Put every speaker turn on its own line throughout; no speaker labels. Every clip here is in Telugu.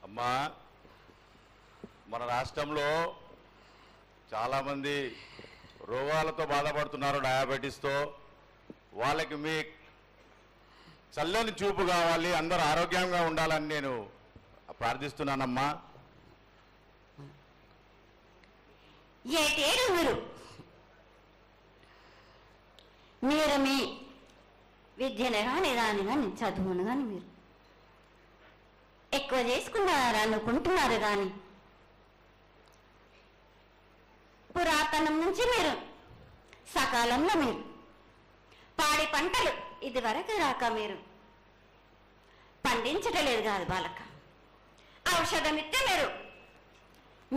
అమ్మా, మన రాష్ట్రంలో చాలామంది రోగాలతో బాధపడుతున్నారు, డయాబెటీస్తో. వాళ్ళకి మీ చల్లని చూపు కావాలి, అందరూ ఆరోగ్యంగా ఉండాలని నేను ప్రార్థిస్తున్నానమ్మా.
ఏటేడు మీరు మీ విద్యను కానీ దాని కానీ చదువును కానీ మీరు ఎక్కువ చేసుకున్నారు అనుకుంటున్నారు, కానీ పురాతనం నుంచి మీరు సకాలంలో మీరు పాడి పంటలు ఇది వరకు రాక మీరు పండించటలేదు కాదు బాలక. ఔషధం ఇస్తే మీరు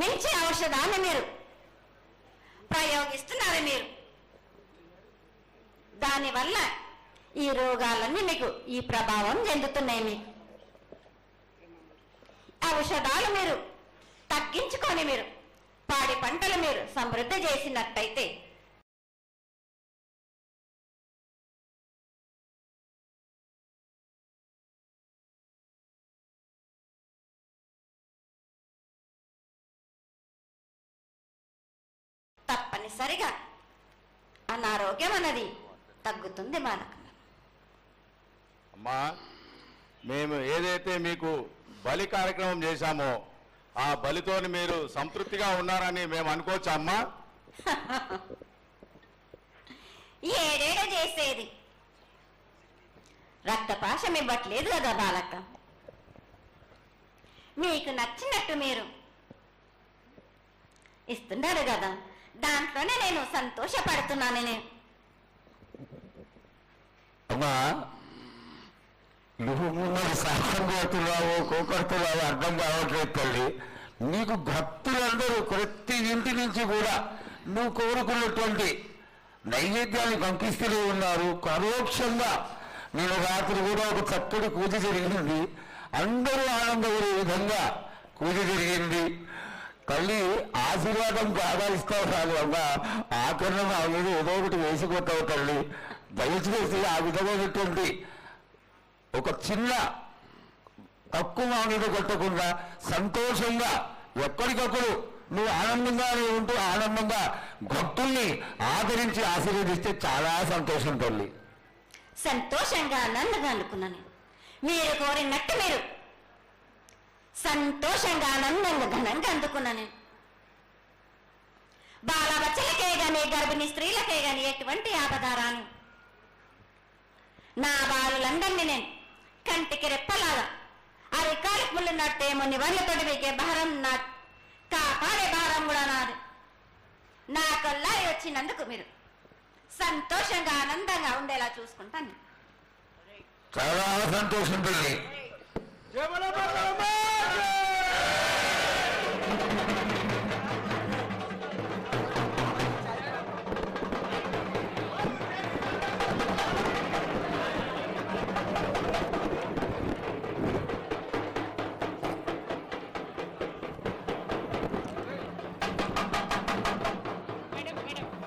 మించి ఔషధాన్ని మీరు ప్రయోగిస్తున్నారు. మీరు దానివల్ల ఈ రోగాలన్నీ మీకు ఈ ప్రభావం చెందుతున్నాయి. మీకు ఔషధాలు మీరు తగ్గించుకొని మీరు పాడి పంటలు మీరు సమృద్ధి చేసినట్టయితే తప్పనిసరిగా అనారోగ్యం అన్నది తగ్గుతుంది బాలక.
అమ్మా, మేము ఏదైతే మీకు బలి కార్యక్రమం చేశామో ఆ బలితోని మీరు సంతృప్తిగా ఉన్నారని మేము అనుకోవచ్చా అమ్మా?
ఏడేడ చేసేది రక్తపాశం ఇవ్వట్లేదు కదా బాలక. మీకు నచ్చినట్టు మీరు ఇస్తున్నారు కదా, దాంట్లోనే నేను సంతోషపడుతున్నాను. నేను
అమ్మా, నువ్వు మరి సాహసం కొడుతున్నావు, కోకొడుతున్నావు అర్థం కావట్లేదు తల్లి. నీకు భక్తులందరూ ప్రతి ఇంటి నుంచి కూడా నువ్వు కోరుకున్నటువంటి నైవేద్యాన్ని పంపిస్తూనే ఉన్నారు. పరోక్షంగా నేను రాత్రి కూడా ఒక చక్కటి పూజ జరిగింది, అందరూ ఆనందపడే విధంగా పూజ జరిగింది. తల్లి ఆశీర్వాదం బాగా ఇస్తావు కాదు అమ్మా, ఆకరణ ఆ మీద ఏదో ఒకటి వేసిపోతావు తల్లి. దయచేసి ఆ విధమైనటువంటి ఒక చిన్న తక్కువ మీద కొట్టకుండా సంతోషంగా ఎప్పటికప్పుడు నువ్వు ఆనందంగానే ఉంటూ ఆనందంగా భక్తుల్ని ఆదరించి ఆశీర్వదిస్తే చాలా సంతోషం తల్లి.
సంతోషంగా ఆనందంగా అనుకున్నాను. మీరు కోరినట్టు మీరు సంతోషంగా ఆనందంగా ఘనంగా అందుకున్నాను. బాలబచ్చలకే గాని గర్భిణీ స్త్రీలకే గాని ఎటువంటి ఆపదారాను నా బాలులందరినీ నేను కంటికి రెప్పలాగా అరికాలికి ముళ్ళు నట్టేమో నివర్లతోటి మీకే భారం నా కాపాడే భారం కూడా నాది. నా కొల్లాయి వచ్చినందుకు మీరు సంతోషంగా ఆనందంగా ఉండేలా చూసుకుంటాను.
చాలా సంతోషం తల్లి.